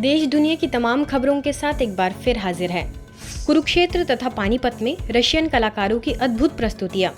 देश दुनिया की तमाम खबरों के साथ एक बार फिर हाजिर है। कुरुक्षेत्र तथा पानीपत में रशियन कलाकारों की अद्भुत प्रस्तुतियां।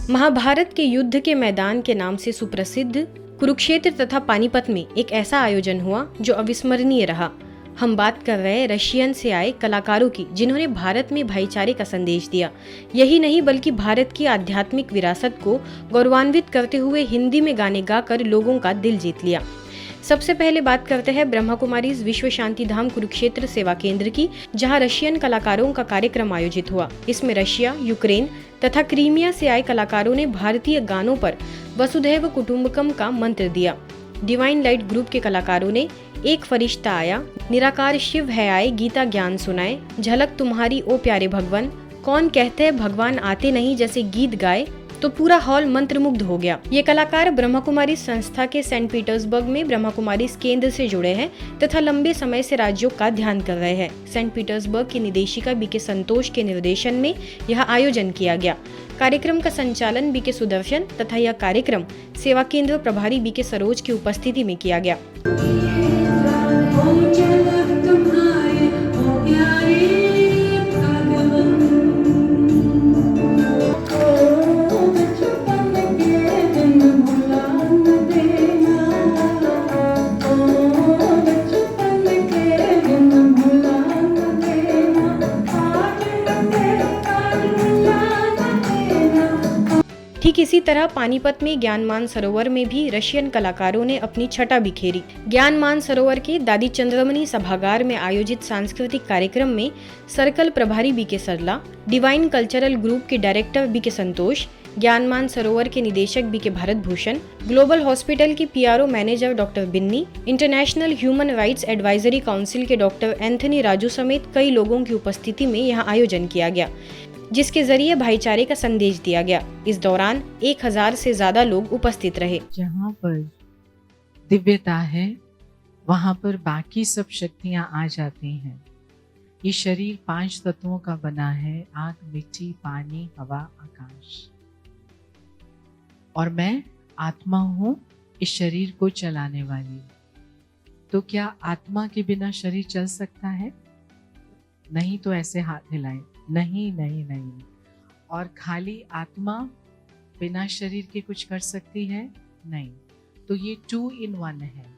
महाभारत के युद्ध के मैदान के नाम से सुप्रसिद्ध कुरुक्षेत्र तथा पानीपत में एक ऐसा आयोजन हुआ जो अविस्मरणीय रहा। हम बात कर रहे हैं रशियन से आए कलाकारों की, जिन्होंने भारत में भाईचारे का संदेश दिया। यही नहीं बल्कि भारत की आध्यात्मिक विरासत को गौरवान्वित करते हुए हिंदी में गाने गाकर लोगों का दिल जीत लिया। सबसे पहले बात करते हैं ब्रह्मा कुमारीज विश्व शांति धाम कुरुक्षेत्र सेवा केंद्र की, जहां रशियन कलाकारों का कार्यक्रम आयोजित हुआ। इसमें रशिया, यूक्रेन तथा क्रीमिया से आए कलाकारों ने भारतीय गानों पर वसुधैव कुटुंबकम का मंत्र दिया। डिवाइन लाइट ग्रुप के कलाकारों ने एक फरिश्ता आया, निराकार शिव है आए, गीता ज्ञान सुनाए, झलक तुम्हारी ओ प्यारे भगवान, कौन कहते हैं भगवान आते नहीं जैसे गीत गाए तो पूरा हॉल मंत्रमुग्ध हो गया। ये कलाकार ब्रह्मा कुमारी संस्था के सेंट पीटर्सबर्ग में ब्रह्मा कुमारी केंद्र से जुड़े हैं तथा लंबे समय से राज्यों का ध्यान कर रहे हैं। सेंट पीटर्सबर्ग की निदेशिका बीके संतोष के निर्देशन में यह आयोजन किया गया। कार्यक्रम का संचालन बीके सुदर्शन तथा यह कार्यक्रम सेवा केंद्र प्रभारी बीके सरोज की उपस्थिति में किया गया। ठीक इसी तरह पानीपत में ज्ञान सरोवर में भी रशियन कलाकारों ने अपनी छटा बिखेरी। ज्ञान सरोवर के दादी चंद्रमणि सभागार में आयोजित सांस्कृतिक कार्यक्रम में सर्कल प्रभारी BK Sarla, divine cultural group के डायरेक्टर बीके संतोष, ज्ञान सरोवर के निदेशक BK Bharat Bhushan, global hospital की PRO manager doctor Binny, international human rights advisory council के डॉक्टर एंथनी राजू समेत कई लोगों की उपस्थिति में यह आयोजन किया गया, जिसके जरिए भाईचारे का संदेश दिया गया। इस दौरान 1000 से ज्यादा लोग उपस्थित रहे। जहाँ पर दिव्यता है वहाँ पर बाकी सब शक्तियाँ आ जाती हैं। ये शरीर 5 तत्वों का बना है, आग, मिट्टी, पानी, हवा, आकाश। और मैं आत्मा हूँ इस शरीर को चलाने वाली। तो क्या आत्मा के बिना शरीर चल सकता है? नहीं तो ऐसे हाथ हिलाएं। नहीं नहीं नहीं। और खाली आत्मा बिना शरीर के कुछ कर सकती है? नहीं। तो ये 2 in 1 है।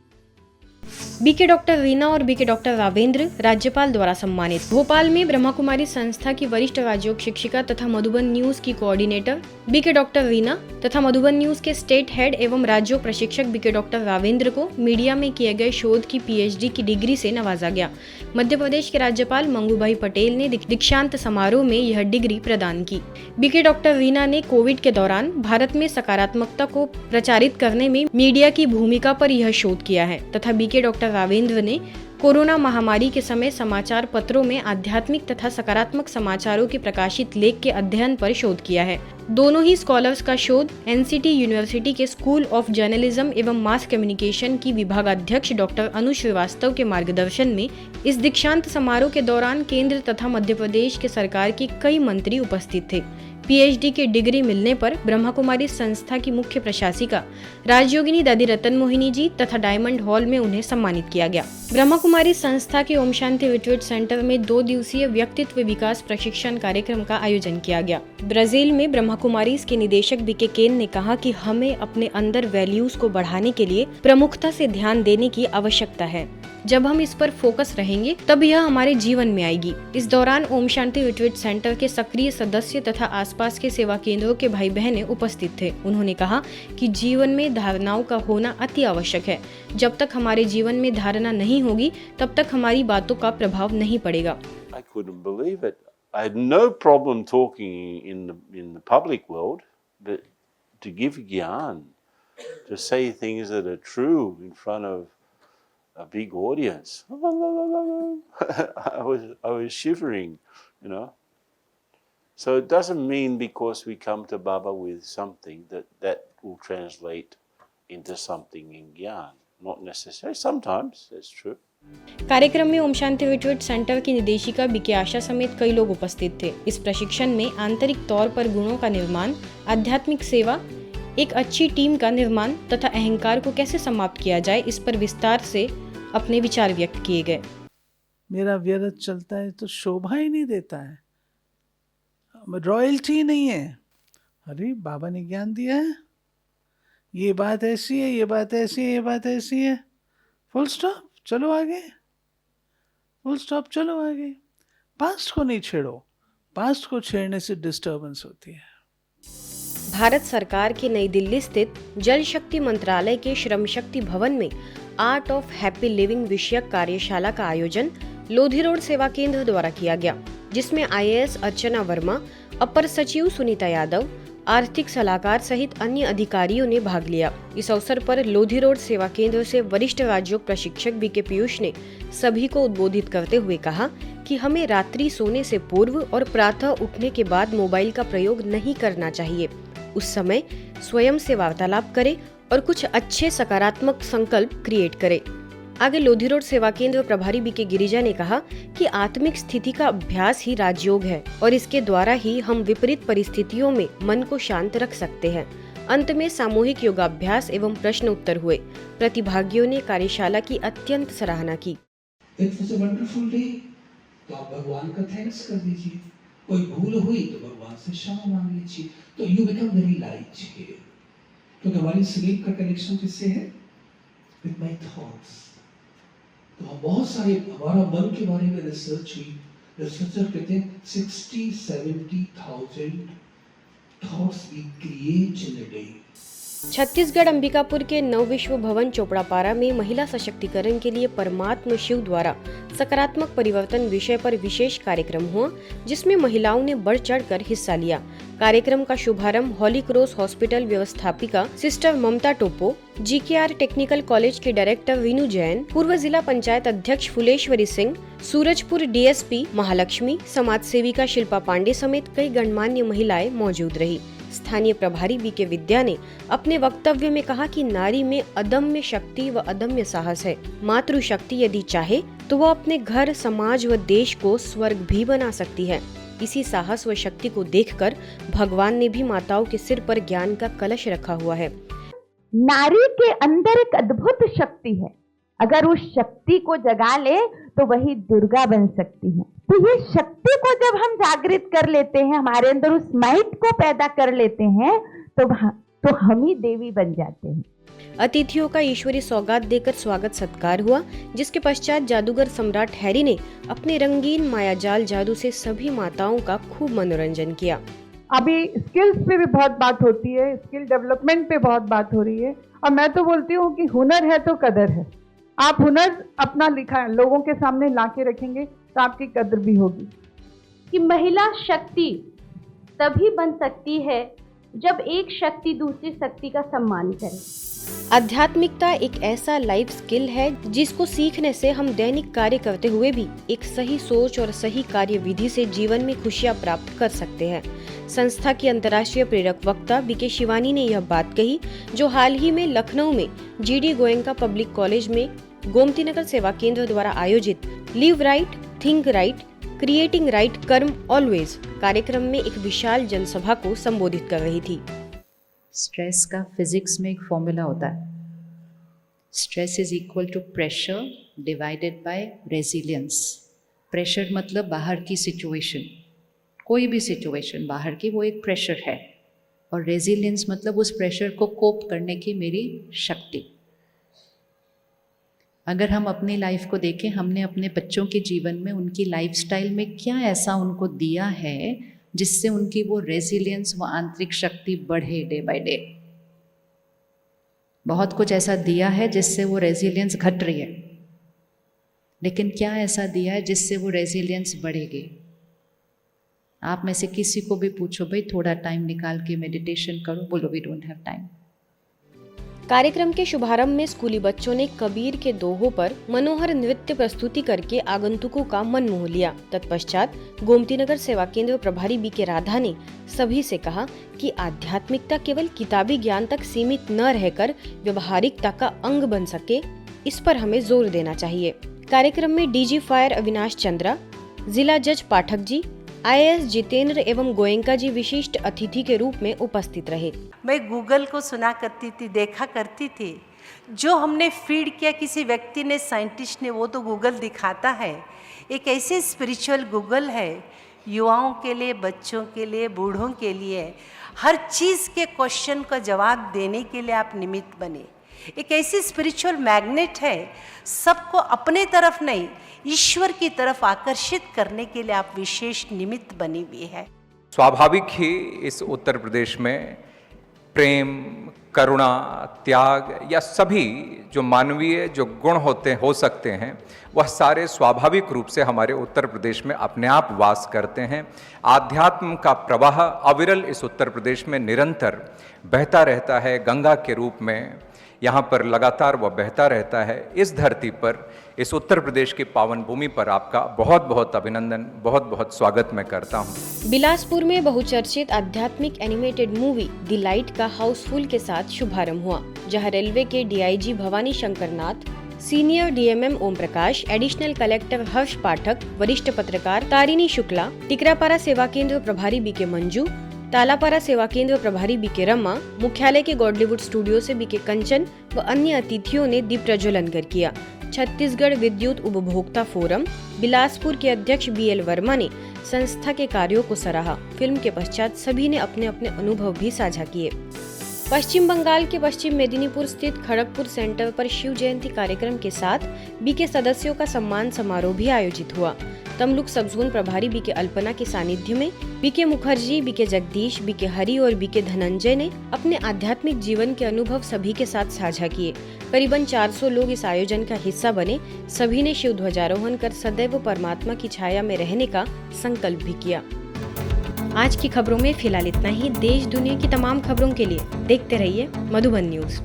बीके डॉक्टर रीना और बीके डॉक्टर रावेंद्र राज्यपाल द्वारा सम्मानित। भोपाल में ब्रह्मा कुमारी संस्था की वरिष्ठ राजयोग शिक्षिका तथा मधुबन न्यूज की कोऑर्डिनेटर बीके डॉक्टर रीना तथा मधुबन न्यूज के स्टेट हेड एवं राज्यों प्रशिक्षक बीके डॉक्टर रावेंद्र को मीडिया में किए गए शोध की पीएचडी की डिग्री से नवाजा गया। मध्य प्रदेश के राज्यपाल मंगूभाई पटेल ने दीक्षांत समारोह में यह डिग्री प्रदान की। बीके डॉक्टर रीना ने कोविड के दौरान भारत में सकारात्मकता को प्रचारित करने में मीडिया की भूमिका पर यह शोध किया है तथा बीके डॉक्टर रावेंद्र ने कोरोना महामारी के समय समाचार पत्रों में आध्यात्मिक तथा सकारात्मक समाचारों के प्रकाशित लेख के अध्ययन पर शोध किया है। दोनों ही स्कॉलर्स का शोध एनसीटी यूनिवर्सिटी के स्कूल ऑफ जर्नलिज्म एवं मास कम्युनिकेशन की विभागाध्यक्ष डॉक्टर अनु श्रीवास्तव के मार्गदर्शन में इस दीक्षांत समारोह के दौरान केंद्र तथा मध्य प्रदेश के सरकार के कई मंत्री उपस्थित थे। पीएचडी की डिग्री मिलने पर ब्रह्मा कुमारी संस्था की मुख्य प्रशासिका राजयोगिनी दादी रतन मोहिनी जी तथा डायमंड हॉल में उन्हें सम्मानित किया गया। ब्रह्मा कुमारी संस्था के ओम शांति रिट्रीट सेंटर में 2 दिवसीय व्यक्तित्व विकास प्रशिक्षण कार्यक्रम का आयोजन किया गया। ब्राजील में ब्रह्मा कुमारीज के निदेशक बीके केन ने कहा कि हमें अपने अंदर वैल्यूज को बढ़ाने के लिए प्रमुखता से ध्यान देने की आवश्यकता है। जब हम इस पर फोकस रहेंगे तब यह हमारे जीवन में आएगी। इस दौरान ओम शांति रिट्रीट सेंटर के सक्रिय सदस्य तथा आसपास के सेवा केंद्रों के भाई बहनें उपस्थित थे। उन्होंने कहा कि जीवन में धारणाओं का होना अति आवश्यक है। जब तक हमारे जीवन में धारणा नहीं होगी तब तक हमारी बातों का प्रभाव नहीं पड़ेगा। I couldn't believe it. I had no problem talking in the public world, but to give gyan, to say things that are true in front of a big audience. I was shivering, you know. So it doesn't mean because we come to Baba with something that will translate into something in Gyan. Not necessarily. Sometimes that's true. कार्यक्रम में Om Shanti retreat centre की निदेशिका BK आशा समेत कई लोग उपस्थित थे। इस प्रशिक्षण में आंतरिक तौर पर गुणों का निर्माण, आध्यात्मिक सेवा, एक अच्छी टीम का निर्माण तथा अहंकार को कैसे समाप्त किया जाए, इस पर विस्तार से अपने विचार व्यक्त किए गए। मेरा व्यर्थ चलता है तो शोभा ही नहीं देता है, रॉयल्टी नहीं है। अरे बाबा ने ज्ञान दिया है, ये बात ऐसी है, ये बात ऐसी है, ये बात ऐसी है, फुल स्टॉप, चलो आगे, फुल स्टॉप, चलो आगे। पास्ट को नहीं छेड़ो, पास्ट को छेड़ने से डिस्टर्बेंस होती है। भारत सरकार के नई दिल्ली स्थित जल शक्ति मंत्रालय के श्रम शक्ति भवन में आर्ट ऑफ हैप्पी लिविंग विषयक कार्यशाला का आयोजन लोधी रोड सेवा केंद्र द्वारा किया गया, जिसमें IAS अर्चना वर्मा, अपर सचिव सुनीता यादव, आर्थिक सलाहकार सहित अन्य अधिकारियों ने भाग लिया। इस अवसर पर लोधी रोड सेवा केंद्र से वरिष्ठ राजयोग प्रशिक्षक BK पीयूष ने सभी को उद्बोधित करते हुए कहा कि हमें रात्रि सोने से पूर्व और प्रातः उठने के बाद मोबाइल का प्रयोग नहीं करना चाहिए। उस समय स्वयं से वार्तालाप करें और कुछ अच्छे सकारात्मक संकल्प क्रिएट करें। आगे लोधी रोड सेवा केंद्र प्रभारी BK गिरिजा ने कहा कि आत्मिक स्थिति का अभ्यास ही राजयोग है और इसके द्वारा ही हम विपरीत परिस्थितियों में मन को शांत रख सकते हैं। अंत में सामूहिक योगाभ्यास एवं प्रश्न उत्तर हुए। प्रतिभागियों ने कार्यशाला की अत्यंत सराहना की। It was a wonderful day. तो आप भगवान का थैंक्स कर दीजिए। कोई भूल हुई तो भगवान से क्षमा मांग लीजिए। तो you become very light here. क्योंकि हमारी स्लीप का कनेक्शन किससे है? With my thoughts. तो हम बहुत सारे, हमारा मन के बारे में रिसर्च हुई, रिसर्चर कहते हैं 60-70,000 thoughts we create in a day. Chhattisgarh Ambikapur के नवविश्व भवन चोपड़ापारा में महिला सशक्तिकरण के लिए परमात्म शिव द्वारा सकारात्मक परिवर्तन विषय पर विशेष कार्यक्रम हुआ, जिसमें महिलाओं ने बढ़ चढ़कर हिस्सा लिया। कार्यक्रम का शुभारंभ हॉली क्रॉस हॉस्पिटल व्यवस्थापिका सिस्टर ममता टोपो, GKR टेक्निकल कॉलेज के डायरेक्टर वीनू जैन, पूर्व जिला पंचायत अध्यक्ष फुलेश्वरी सिंह, सूरजपुर DSP महालक्ष्मी, समाज सेविका शिल्पा पांडे समेत कई गणमान्य महिलाएं मौजूद रही। स्थानीय प्रभारी BK विद्या ने अपने वक्तव्य में कहा कि नारी में अदम्य शक्ति व अदम्य साहस है। मातृशक्ति यदि चाहे तो वो अपने घर, समाज व देश को स्वर्ग भी बना सकती है। इसी साहस व शक्ति को देखकर भगवान ने भी माताओं के सिर पर ज्ञान का कलश रखा हुआ है। नारी के अंदर एक अद्भुत शक्ति है, अगर उस शक्ति को जगा ले तो वही दुर्गा बन सकती है। तो ये शक्ति को जब हम जागृत कर लेते हैं, हमारे अंदर उस माइट को पैदा कर लेते हैं, तो हम ही देवी बन जाते हैं। अतिथियों का ईश्वरी सौगात देकर स्वागत सत्कार हुआ, जिसके पश्चात जादूगर सम्राट हैरी ने अपने रंगीन मायाजाल जादू से सभी माताओं का खूब मनोरंजन किया। अभी स्किल्स पे भी बहुत बात होती है, स्किल डेवलपमेंट पे बहुत बात हो रही है, और मैं तो बोलती हूँ कि हुनर है तो कदर है। आप हुनर अपना लिखा है लोगों के सामने लाके रखेंगे तो आपकी कदर भी होगी। कि महिला शक्ति तभी बन सकती है जब एक शक्ति दूसरी शक्ति का सम्मान करे। आध्यात्मिकता एक ऐसा लाइफ स्किल है जिसको सीखने से हम दैनिक कार्य करते हुए भी एक सही सोच और सही कार्य विधि से जीवन में खुशियां प्राप्त कर सकते हैं। संस्था की अंतर्राष्ट्रीय प्रेरक वक्ता BK शिवानी ने यह बात कही, जो हाल ही में लखनऊ में GD गोयनका पब्लिक कॉलेज में गोमती नगर सेवा केंद्र द्वारा आयोजित live right, think right, creating right, कर्म ऑलवेज कार्यक्रम में एक विशाल जनसभा को संबोधित कर रही थी। स्ट्रेस का फिजिक्स में एक फॉर्मूला होता है, stress is equal to pressure divided by resilience. Pressure मतलब बाहर की सिचुएशन, कोई भी सिचुएशन बाहर की, वो एक प्रेशर है, और रेजिलियंस मतलब उस प्रेशर को कोप करने की मेरी शक्ति। अगर हम अपनी लाइफ को देखें, हमने अपने बच्चों के जीवन में उनकी लाइफस्टाइल में क्या ऐसा उनको दिया है जिससे उनकी वो रेजिलियंस, वो आंतरिक शक्ति बढ़े डे बाय डे। बहुत कुछ ऐसा दिया है जिससे वो रेजिलियंस घट रही है, लेकिन क्या ऐसा दिया है जिससे वो रेजिलियंस बढ़ेगी? आप में से किसी को भी पूछो, भाई थोड़ा टाइम निकाल के मेडिटेशन करो, बोलो वी डोंट हैव टाइम। कार्यक्रम के शुभारंभ में स्कूली बच्चों ने कबीर के दोहों पर मनोहर नृत्य प्रस्तुति करके आगंतुकों का मन मोह लिया। तत्पश्चात गोमती नगर सेवा केंद्र प्रभारी BK राधा ने सभी से कहा कि आध्यात्मिकता केवल किताबी ज्ञान तक सीमित न रहकर व्यवहारिकता का अंग बन सके, इस पर हमें जोर देना चाहिए। कार्यक्रम में DG फायर अविनाश चंद्रा, जिला जज पाठक जी, IAS जितेंद्र एवं गोयंका जी विशिष्ट अतिथि के रूप में उपस्थित रहे। मैं गूगल को सुना करती थी, देखा करती थी। जो हमने फीड किया किसी व्यक्ति ने, साइंटिस्ट ने, वो तो गूगल दिखाता है। एक ऐसे स्पिरिचुअल गूगल है, युवाओं के लिए, बच्चों के लिए, बूढ़ों के लिए, हर चीज़ के क्वेश्चन का जवाब देने के लिए आप निमित्त बने। एक ऐसी स्पिरिचुअल मैग्नेट है, सबको अपने तरफ नहीं, ईश्वर की तरफ आकर्षित करने के लिए आप विशेष निमित्त बनी हुई है। स्वाभाविक ही इस उत्तर प्रदेश में प्रेम, करुणा, त्याग या सभी जो मानवीय जो गुण हो सकते हैं, वह सारे स्वाभाविक रूप से हमारे उत्तर प्रदेश में अपने आप वास करते हैं। आध्यात्म का प्रवाह अविरल इस उत्तर प्रदेश में निरंतर बहता रहता है, गंगा के रूप में यहाँ पर लगातार वह बहता रहता है। इस धरती पर, इस उत्तर प्रदेश की पावन भूमि पर आपका बहुत बहुत अभिनंदन, बहुत बहुत स्वागत मैं करता हूँ। बिलासपुर में बहुचर्चित आध्यात्मिक एनिमेटेड मूवी द लाइट का हाउसफुल के साथ शुभारंभ हुआ, जहां रेलवे के DIG Bhavani Shankarnath, senior DMM Om Prakash, additional collector हर्ष पाठक, वरिष्ठ पत्रकार तारिणी शुक्ला, टिकरापारा सेवा केंद्र प्रभारी BK मंजू, तालापारा सेवा केंद्र प्रभारी BK रमा, मुख्यालय के गॉडलीवुड स्टूडियो से BK कंचन व अन्य अतिथियों ने दीप प्रज्वलन कर किया। छत्तीसगढ़ विद्युत उपभोक्ता फोरम बिलासपुर के अध्यक्ष BL वर्मा ने संस्था के कार्यों को सराहा। फिल्म के पश्चात सभी ने अपने अपने अनुभव भी साझा किए। पश्चिम बंगाल के पश्चिम मेदिनीपुर स्थित खड़गपुर सेंटर पर शिव जयंती कार्यक्रम के साथ BK सदस्यों का सम्मान समारोह भी आयोजित हुआ। तमलुक सब जोन प्रभारी BK अल्पना के सानिध्य में BK Mukherjee, BK Jagdish, BK Hari और BK धनंजय ने अपने आध्यात्मिक जीवन के अनुभव सभी के साथ साझा किए। करीबन 400 लोग इस आयोजन का हिस्सा बने। सभी ने शिव ध्वजारोहण कर सदैव परमात्मा की छाया में रहने का संकल्प भी किया। आज की खबरों में फिलहाल इतना ही। देश दुनिया की तमाम खबरों के लिए देखते रहिए मधुबन न्यूज।